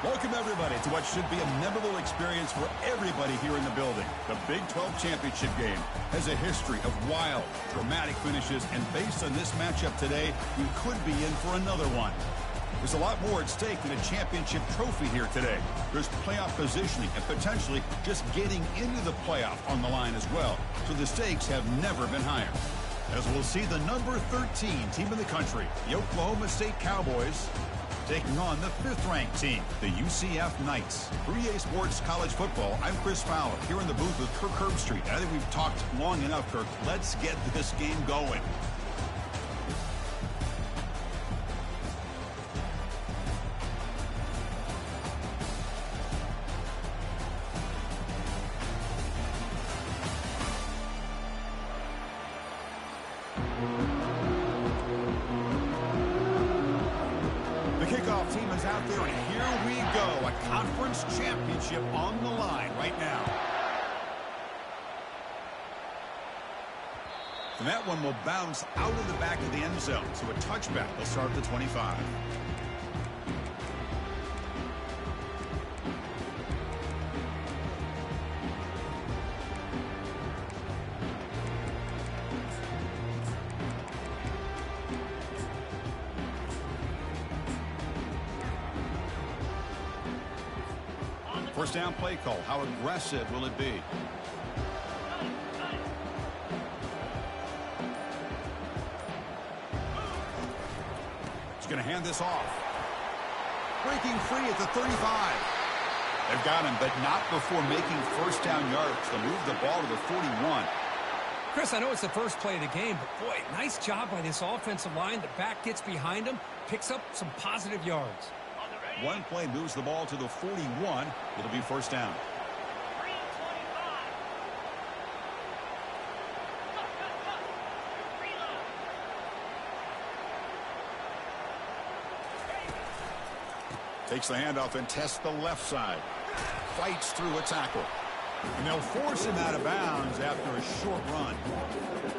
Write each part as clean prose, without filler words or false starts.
Welcome, everybody, to what should be a memorable experience for everybody here in the building. The Big 12 championship game has a history of wild, dramatic finishes, and based on this matchup today, we could be in for another one. There's a lot more at stake than a championship trophy here today. There's playoff positioning and potentially just getting into the playoff on the line as well. So the stakes have never been higher. As we'll see the number 13 team in the country, the Oklahoma State Cowboys, taking on the 5th-ranked team, the UCF Knights. For EA Sports College Football, I'm Chris Fowler, here in the booth with Kirk Herbstreit. I think we've talked long enough, Kirk. Let's get this game going. Team is out there, and here we go. A conference championship on the line right now. And that one will bounce out of the back of the end zone. So a touchback will start at the 25. First down play call. How aggressive will it be? He's going to hand this off. Breaking free at the 35. They've got him, but not before making first down yards. They'll move the ball to the 41. Chris, I know it's the first play of the game, but boy, nice job by this offensive line. The back gets behind him, picks up some positive yards. One play moves the ball to the 41. It'll be first down. Takes the handoff and tests the left side. Fights through a tackle. And they'll force him out of bounds after a short run.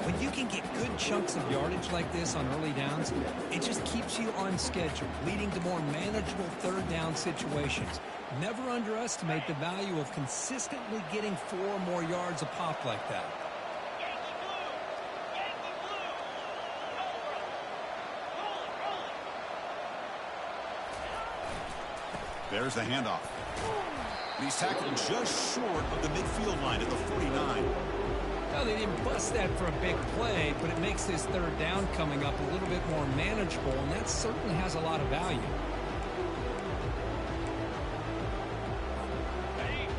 When you can get good chunks of yardage like this on early downs, it just keeps you on schedule, leading to more manageable third down situations. Never underestimate the value of consistently getting 4 or more yards a pop like that. There's the handoff. And he's tackled just short of the midfield line at the 49. Well, they didn't bust that for a big play, but it makes this third down coming up a little bit more manageable, and that certainly has a lot of value.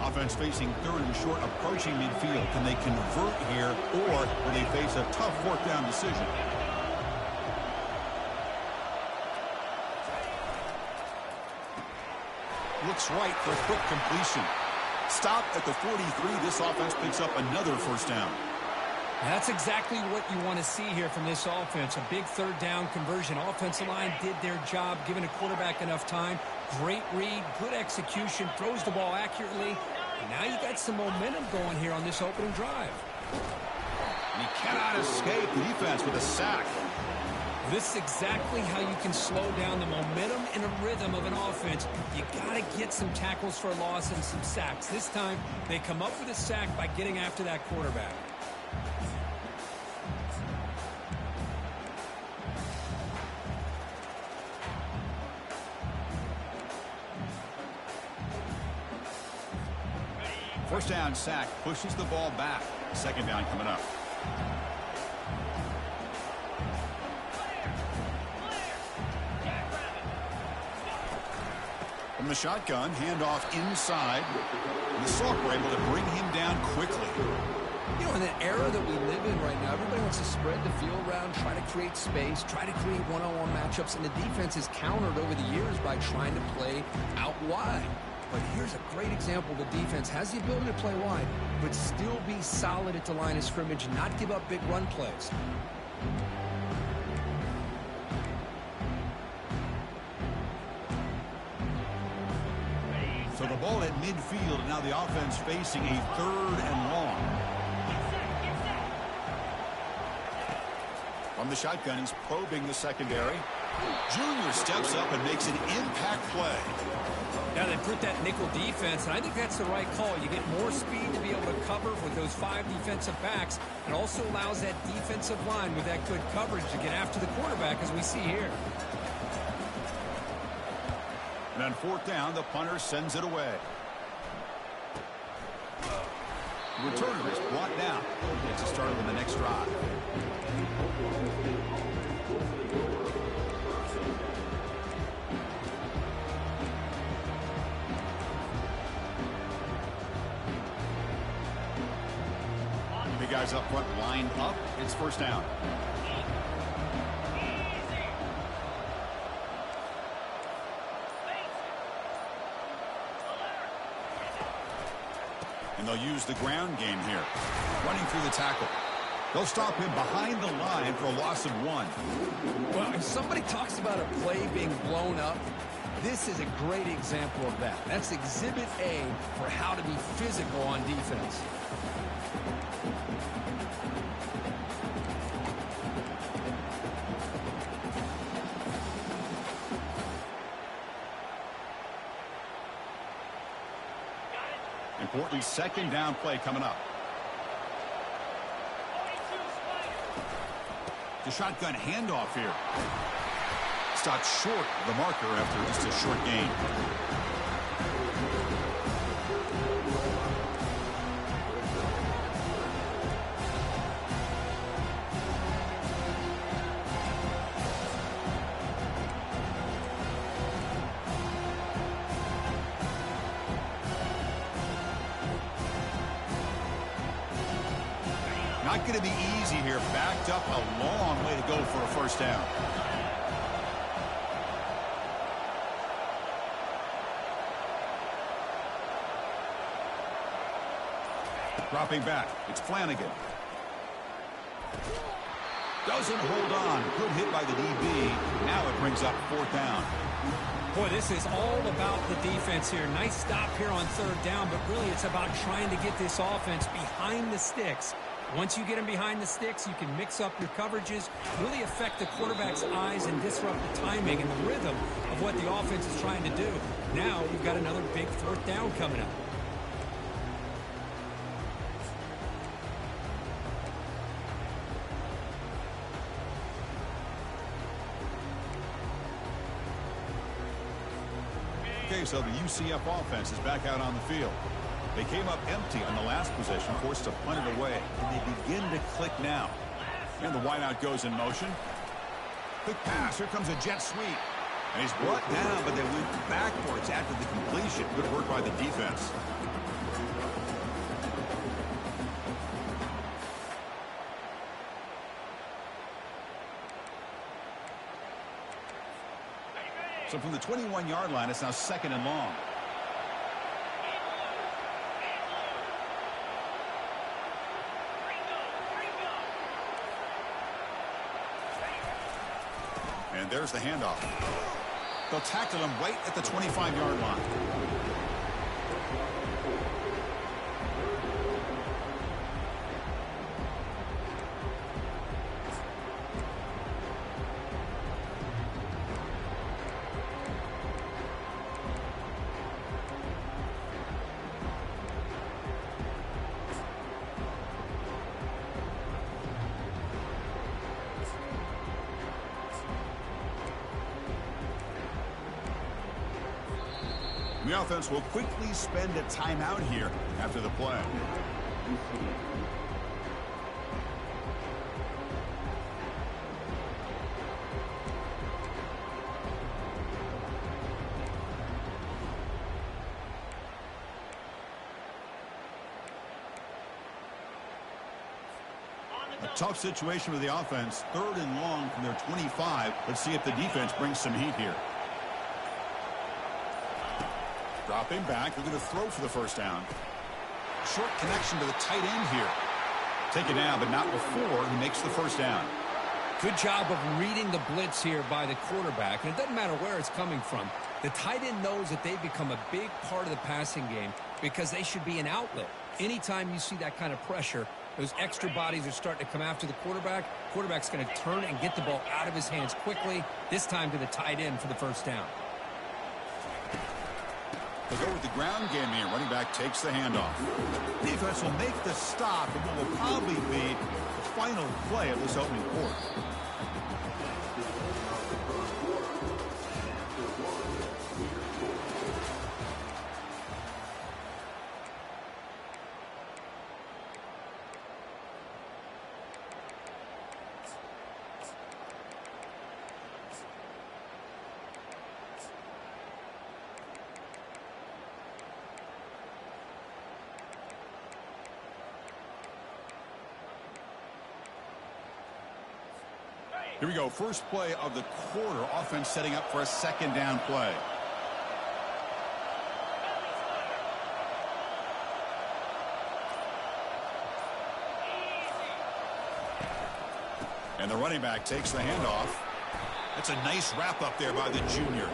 Offense facing third and short, approaching midfield. Can they convert here, or will they face a tough fourth down decision? Looks right for a quick completion. Stop at the 43. This offense picks up another first down. That's exactly what you want to see here from this offense. A big third down conversion. Offensive line did their job, giving a quarterback enough time. Great read, good execution, throws the ball accurately. And now you got some momentum going here on this opening drive. And he cannot escape the defense with a sack. This is exactly how you can slow down the momentum and a rhythm of an offense. You got to get some tackles for loss and some sacks. This time, they come up with a sack by getting after that quarterback. First down sack, pushes the ball back. Second down coming up. From the shotgun, handoff inside. And the Salk were able to bring him down quickly. You know, in the era that we live in right now, everybody wants to spread the field around, try to create space, try to create one-on-one matchups, and the defense is countered over the years by trying to play out wide. But here's a great example. The defense has the ability to play wide, but still be solid at the line of scrimmage, not give up big run plays. So the ball at midfield, and now the offense facing a third and long. From the shotgun, he's probing the secondary. Junior steps up and makes an impact play. Now they put that nickel defense, and I think that's the right call. You get more speed to be able to cover with those 5 defensive backs. It also allows that defensive line with that good coverage to get after the quarterback, as we see here. And on 4th down, the punter sends it away. The returner is brought down. Gets a start on the next drive. The guys up front line up. It's 1st down. And they'll use the ground game here. Running through the tackle. They'll stop him behind the line for a loss of 1. Well, if somebody talks about a play being blown up, this is a great example of that. That's Exhibit A for how to be physical on defense. Important 2nd down play coming up. The shotgun handoff here. Stopped short of the marker after just a short gain. Not going to be easy here. Backed up a long way to go for a 1st down. Dropping back. It's Flanagan. Doesn't hold on. Good hit by the DB. Now it brings up 4th down. Boy, this is all about the defense here. Nice stop here on 3rd down, but really it's about trying to get this offense behind the sticks. Once you get them behind the sticks, you can mix up your coverages, really affect the quarterback's eyes and disrupt the timing and the rhythm of what the offense is trying to do. Now we've got another big 4th down coming up. Okay, so the UCF offense is back out on the field. They came up empty on the last possession, forced to punt it away, and they begin to click now. And the wideout goes in motion. Quick pass. Here comes a jet sweep. And he's brought down, but they went backwards after the completion. Good work by the defense. So from the 21-yard line, it's now 2nd and long. And there's the handoff. They'll tackle him right at the 25-yard line. The offense will quickly spend a timeout here after the play. A tough situation for the offense. 3rd and long from their 25. Let's see if the defense brings some heat here. Dropping back. They're going to throw for the 1st down. Short connection to the tight end here. Take it down, but not before he makes the 1st down. Good job of reading the blitz here by the quarterback. And it doesn't matter where it's coming from. The tight end knows that they've become a big part of the passing game because they should be an outlet. Anytime you see that kind of pressure, Those extra bodies are starting to come after the quarterback. Quarterback's going to turn and get the ball out of his hands quickly, this time to the tight end for the first down. They'll go with the ground game here. Running back takes the handoff. Defense will make the stop and what will probably be the final play of this opening quarter. Here we go. First play of the quarter. Offense setting up for a second down play. And the running back takes the handoff. That's a nice wrap up there by the junior.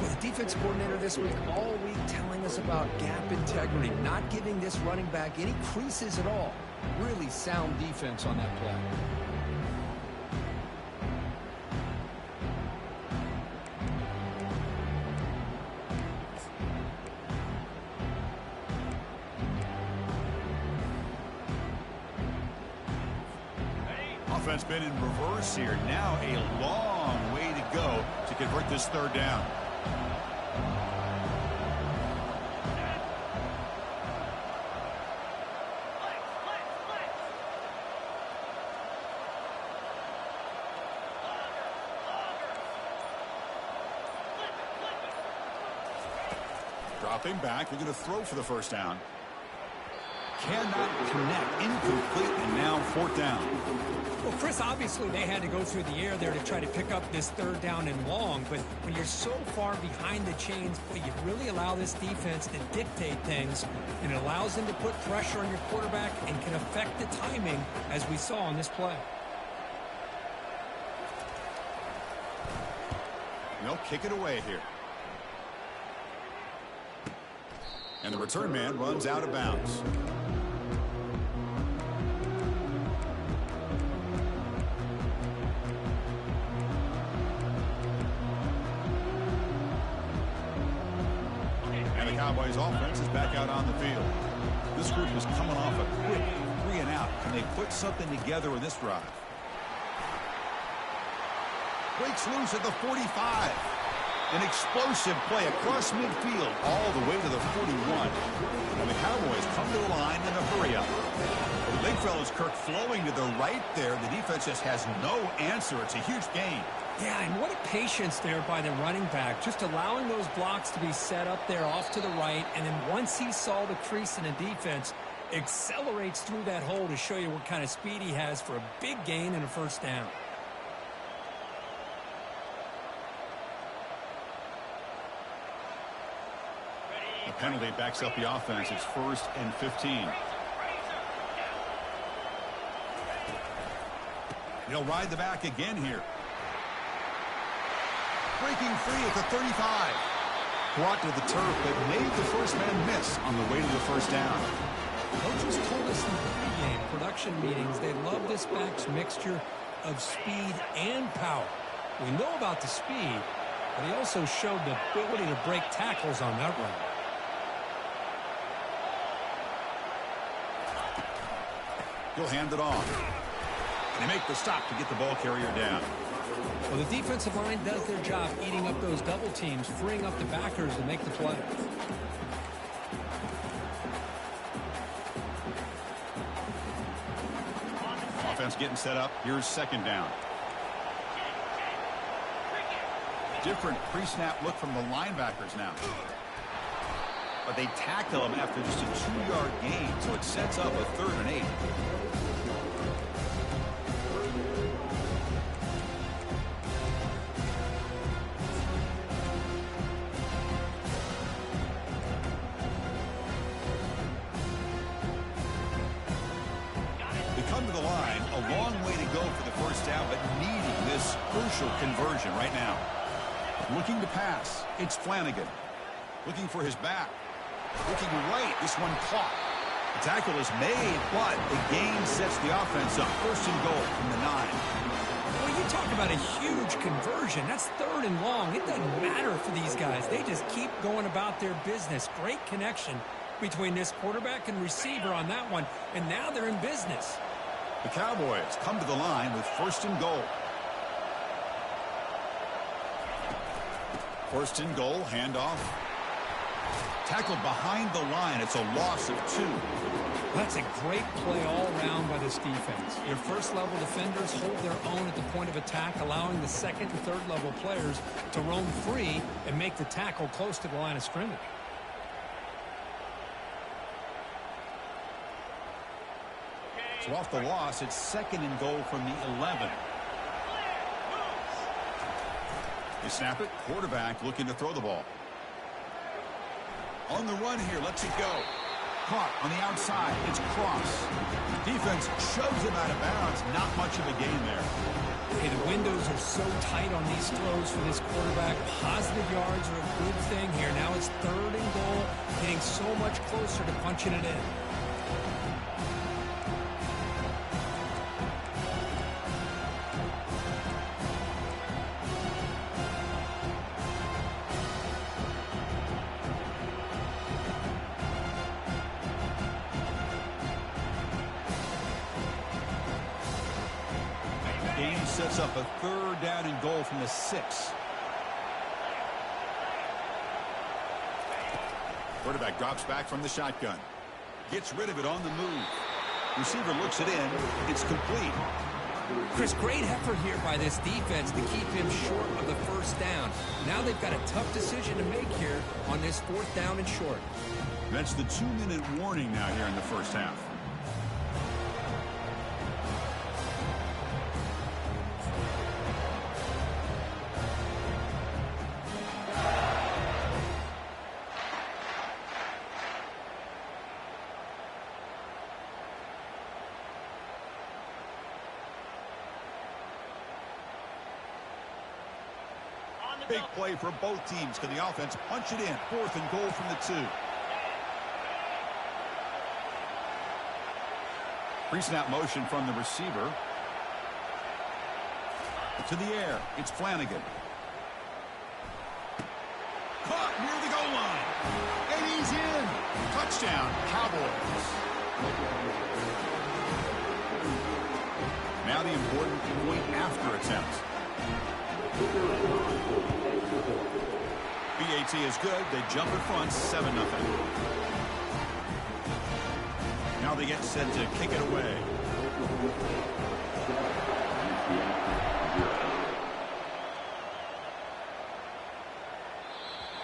Well, the defense coordinator this week, all week telling us about gap integrity, not giving this running back any creases at all. Really sound defense on that play. Offense been in reverse here. Now a long way to go to convert this third down. Dropping back, they're going to throw for the first down. Cannot connect, incomplete, and now fourth down. Well, Chris, obviously they had to go through the air there to try to pick up this third down and long, but when you're so far behind the chains, you really allow this defense to dictate things, and it allows them to put pressure on your quarterback and can affect the timing, as we saw on this play. They'll kick it away here. And the return man runs out of bounds. And the Cowboys offense is back out on the field. This group is coming off a quick 3 and out. Can they put something together in this drive? Breaks loose at the 45. An explosive play across midfield all the way to the 41. And the Cowboys come to the line in a hurry-up. Well, the big fella's Kirk flowing to the right there. The defense just has no answer. It's a huge gain. Yeah, and what a patience there by the running back, just allowing those blocks to be set up there off to the right, and then once he saw the crease in the defense, accelerates through that hole to show you what kind of speed he has for a big gain and a first down. The penalty backs up the offense. It's 1st and 15. He'll ride the back again here. Breaking free at the 35. Brought to the turf, but made the first man miss on the way to the first down. Coaches told us in the pregame production meetings they love this back's mixture of speed and power. We know about the speed, but he also showed the ability to break tackles on that run. He'll hand it off. They make the stop to get the ball carrier down. Well, the defensive line does their job eating up those double teams, freeing up the backers to make the play. Offense getting set up. Here's second down. Different pre-snap look from the linebackers now. But they tackle him after just a 2-yard gain, so it sets up a 3rd and 8. They come to the line, a long way to go for the first down, but needing this crucial conversion right now. Looking to pass, it's Flanagan. Looking for his back. Looking right, this one caught. The tackle is made, but the gain sets the offense up. First and goal from the 9. Well, you talk about a huge conversion. That's 3rd and long. It doesn't matter for these guys. They just keep going about their business. Great connection between this quarterback and receiver on that one, and now they're in business. The Cowboys come to the line with first and goal. First and goal, handoff. Tackled behind the line. It's a loss of 2. That's a great play all around by this defense. Your first-level defenders hold their own at the point of attack, allowing the second and third-level players to roam free and make the tackle close to the line of scrimmage. So off the loss, it's second and goal from the 11. They snap it. Quarterback looking to throw the ball. On the run here, lets it go. Caught on the outside. It's Cross. Defense shoves him out of bounds. Not much of a gain there. Hey, the windows are so tight on these throws for this quarterback. Positive yards are a good thing here. Now it's 3rd and goal, getting so much closer to punching it in. Sets up a 3rd down and goal from the 6. Quarterback drops back from the shotgun. Gets rid of it on the move. Receiver looks it in. It's complete. Chris, great effort here by this defense to keep him short of the first down. Now they've got a tough decision to make here on this 4th down and short. That's the 2-minute warning now here in the first half. Big play for both teams. Can the offense punch it in? 4th and goal from the 2. Pre-snap motion from the receiver. To the air. It's Flanagan. Caught near the goal line. And he's in. Touchdown, Cowboys. Now the important point after attempt. BAT is good. They jump in front, 7-0. Now they get set to kick it away.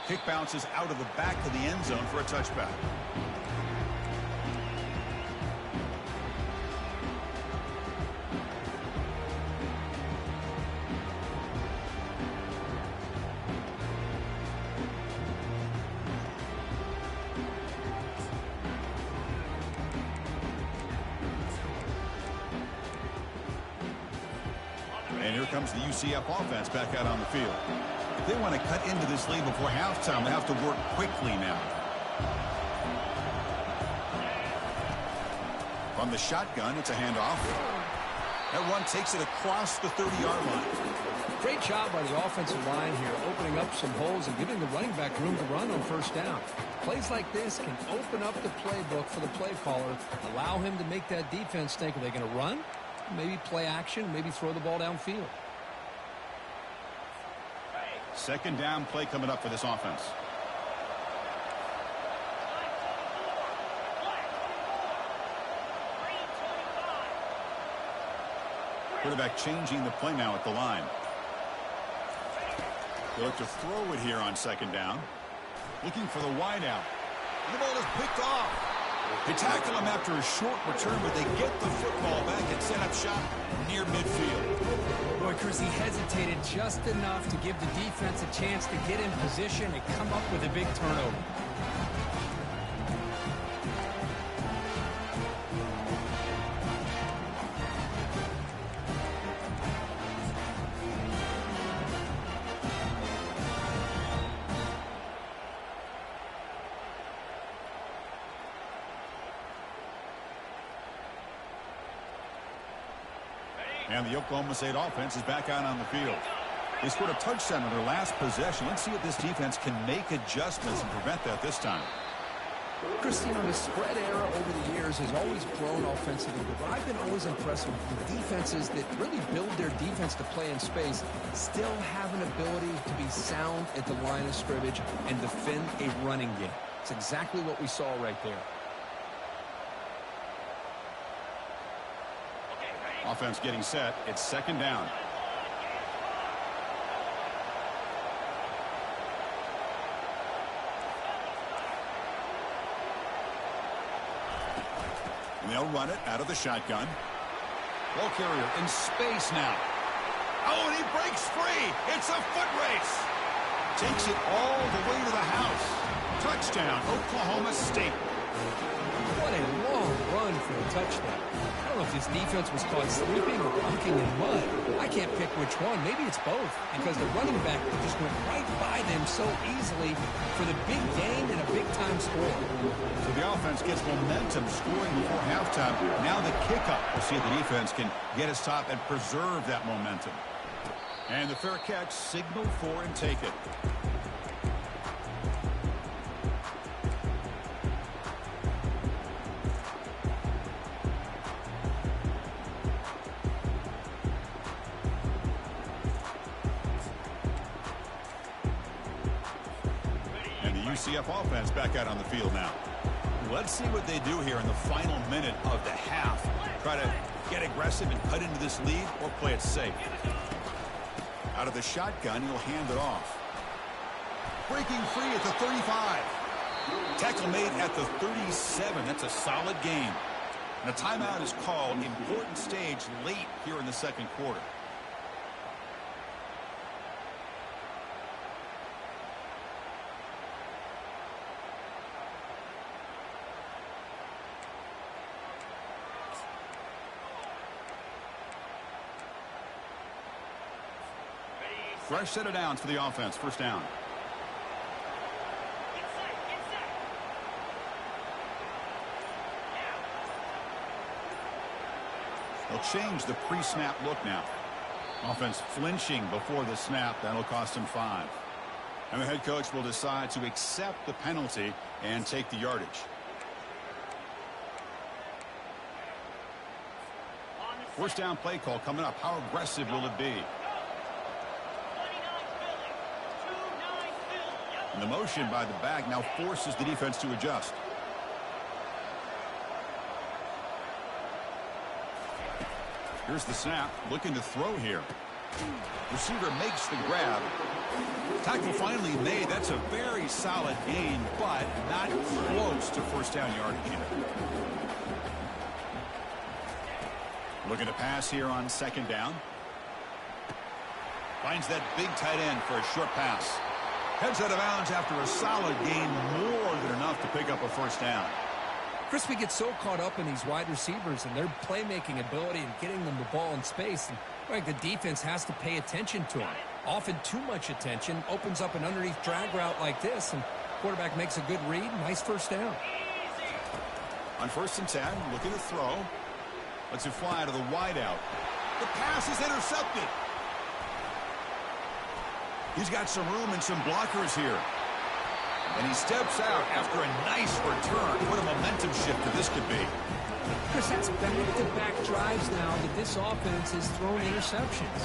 Kick bounces out of the back of the end zone for a touchback. And here comes the UCF offense back out on the field. If they want to cut into this lead before halftime, they have to work quickly now. From the shotgun, it's a handoff. That run takes it across the 30-yard line. Great job by the offensive line here, opening up some holes and giving the running back room to run on first down. Plays like this can open up the playbook for the play caller, allow him to make that defense think, are they going to run? Maybe play action, maybe throw the ball downfield. Second down play coming up for this offense. Quarterback changing the play now at the line. They look to throw it here on second down. Looking for the wide out. And the ball is picked off. They tackle him after a short return, but they get the football back and set up shop near midfield. Boy, Chris, he hesitated just enough to give the defense a chance to get in position and come up with a big turnover. And the Oklahoma State offense is back out on the field. They scored a touchdown on their last possession. Let's see if this defense can make adjustments and prevent that this time. Christine, the spread era over the years has always grown offensively, but I've been always impressed with defenses that really build their defense to play in space, still have an ability to be sound at the line of scrimmage and defend a running game. It's exactly what we saw right there. Offense getting set. It's second down. They'll run it out of the shotgun. Ball carrier in space now. Oh, and he breaks free. It's a foot race. Takes it all the way to the house. Touchdown, Oklahoma State. What a long run for a touchdown. I don't know if this defense was caught sleeping or walking in mud. I can't pick which one. Maybe it's both, because the running back just went right by them so easily for the big gain and a big-time score. So the offense gets momentum scoring before halftime. Now the kickoff. We'll see if the defense can get his top and preserve that momentum. And the fair catch, signal for and take it. UCF offense back out on the field now. Let's see what they do here in the final minute of the half. Try to get aggressive and cut into this lead, or play it safe. Out of the shotgun, he'll hand it off. Breaking free at the 35. Tackle made at the 37. That's a solid gain. And a timeout is called. Important stage late here in the second quarter. Fresh set of downs for the offense. First down. They'll change the pre-snap look now. Offense flinching before the snap. That'll cost him 5. And the head coach will decide to accept the penalty and take the yardage. First down play call coming up. How aggressive will it be? And the motion by the back now forces the defense to adjust. Here's the snap. Looking to throw here. Receiver makes the grab. Tackle finally made. That's a very solid gain, but not close to first down yardage yet. Looking to pass here on second down. Finds that big tight end for a short pass. Heads out of bounds after a solid gain, more than enough to pick up a first down. Chris, we get so caught up in these wide receivers and their playmaking ability and getting them the ball in space. And like the defense has to pay attention to them. Often too much attention opens up an underneath drag route like this, and quarterback makes a good read. Nice first down. On 1st and 10, looking to throw. Lets it fly to the wideout. The pass is intercepted. He's got some room and some blockers here. And he steps out after a nice return. What a momentum shifter this could be. Chris, that's back-to-back drives now that this offense has thrown interceptions.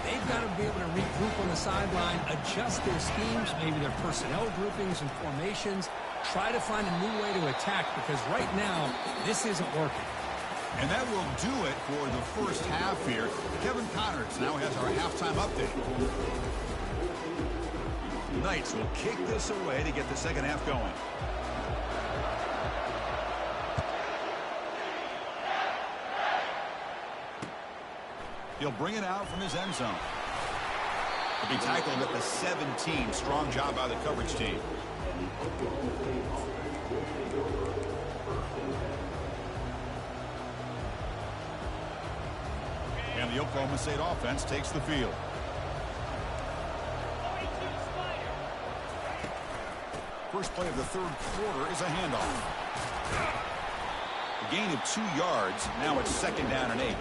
They've got to be able to regroup on the sideline, adjust their schemes, maybe their personnel groupings and formations, try to find a new way to attack, because right now, this isn't working. And that will do it for the first half here. Kevin Connors now has our halftime update. Knights will kick this away to get the second half going. He'll bring it out from his end zone. He'll be tackled at the 17. Strong job by the coverage team. And the Oklahoma State offense takes the field. First play of the third quarter is a handoff. A gain of 2 yards. Now it's second down and 8.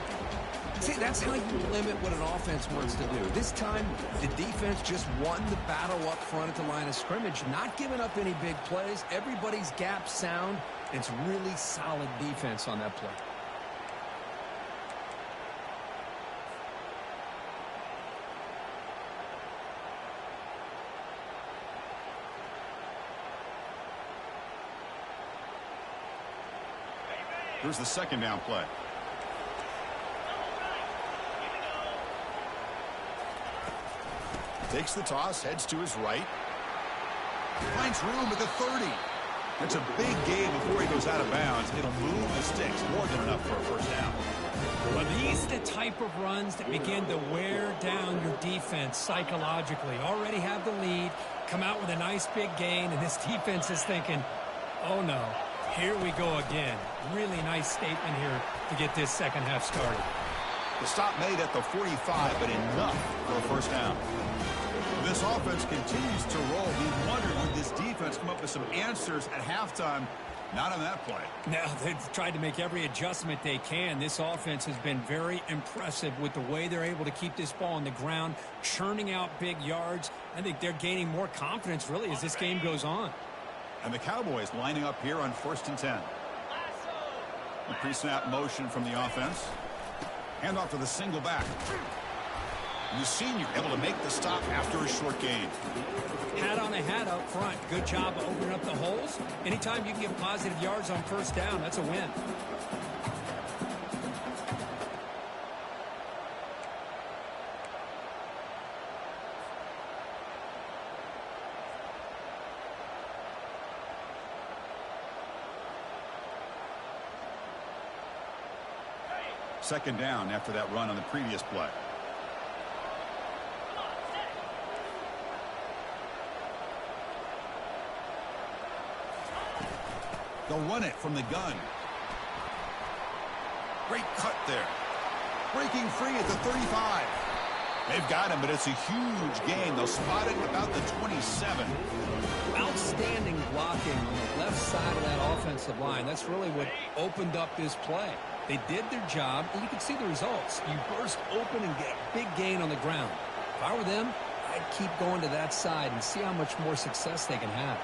I'd say that's how you limit what an offense wants to do. This time, the defense just won the battle up front at the line of scrimmage, not giving up any big plays. Everybody's gap sound. It's really solid defense on that play. Here's the second down play. Takes the toss, heads to his right. Finds room at the 30. That's a big gain before he goes out of bounds. It'll move the sticks more than enough for a first down. Well, these are the type of runs that begin to wear down your defense psychologically. Already have the lead, come out with a nice big gain, and this defense is thinking, oh no, here we go again. Really nice statement here to get this second half started. The stop made at the 45, but enough for a first down. This offense continues to roll. We wondered, would this defense come up with some answers at halftime? Not on that play. Now, they've tried to make every adjustment they can. This offense has been very impressive with the way they're able to keep this ball on the ground, churning out big yards. I think they're gaining more confidence, really, as this game goes on. And the Cowboys lining up here on 1st and 10. The pre-snap motion from the offense. Handoff to the single back. And the senior able to make the stop after a short gain. Hat on a hat up front. Good job of opening up the holes. Anytime you can get positive yards on first down, that's a win. Second down after that run on the previous play. They'll run it from the gun. Great cut there. Breaking free at the 35. They've got him, but it's a huge gain. They'll spot it about the 27. Outstanding blocking on the left side of that offensive line. That's really what opened up this play. They did their job, and you can see the results. You burst open and get a big gain on the ground. If I were them, I'd keep going to that side and see how much more success they can have.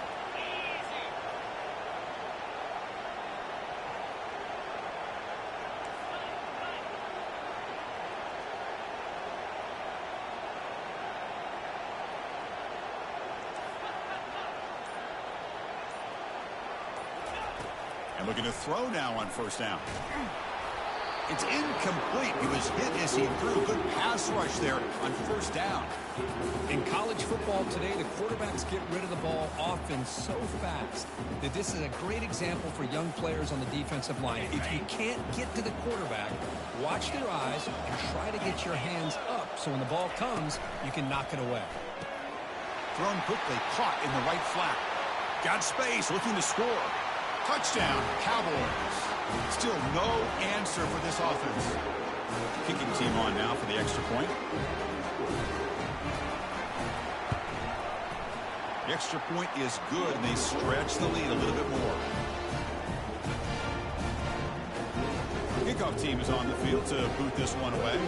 And looking to throw now on first down. It's incomplete. He was hit as he threw. Good pass rush there on first down. In college football today, the quarterbacks get rid of the ball often so fast that this is a great example for young players on the defensive line. If you can't get to the quarterback, watch their eyes and try to get your hands up so when the ball comes, you can knock it away. Thrown quickly, caught in the right flat. Got space, looking to score. Touchdown, Cowboys. Still no answer for this offense. Kicking team on now for the extra point. The extra point is good, and they stretch the lead a little bit more. Kickoff team is on the field to boot this one away.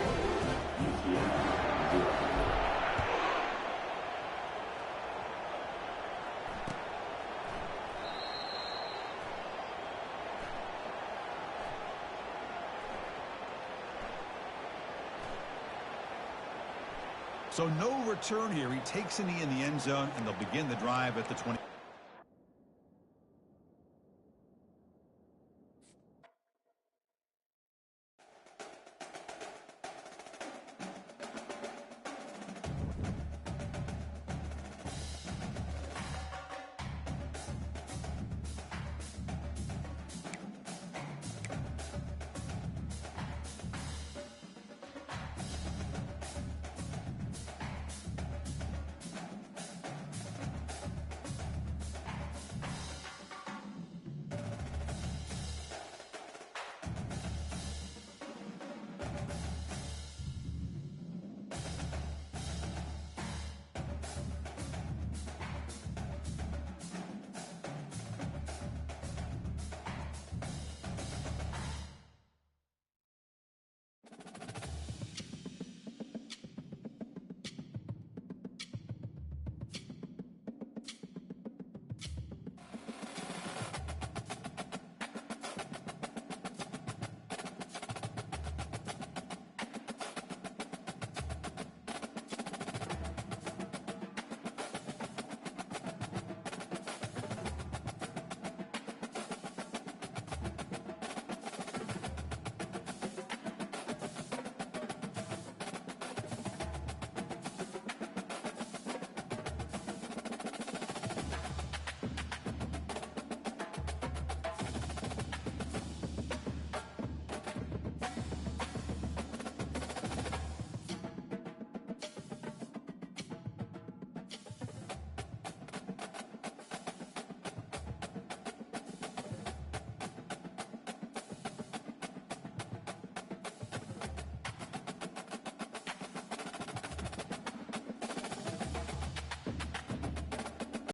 So no return here. He takes a knee in the end zone, and they'll begin the drive at the 20.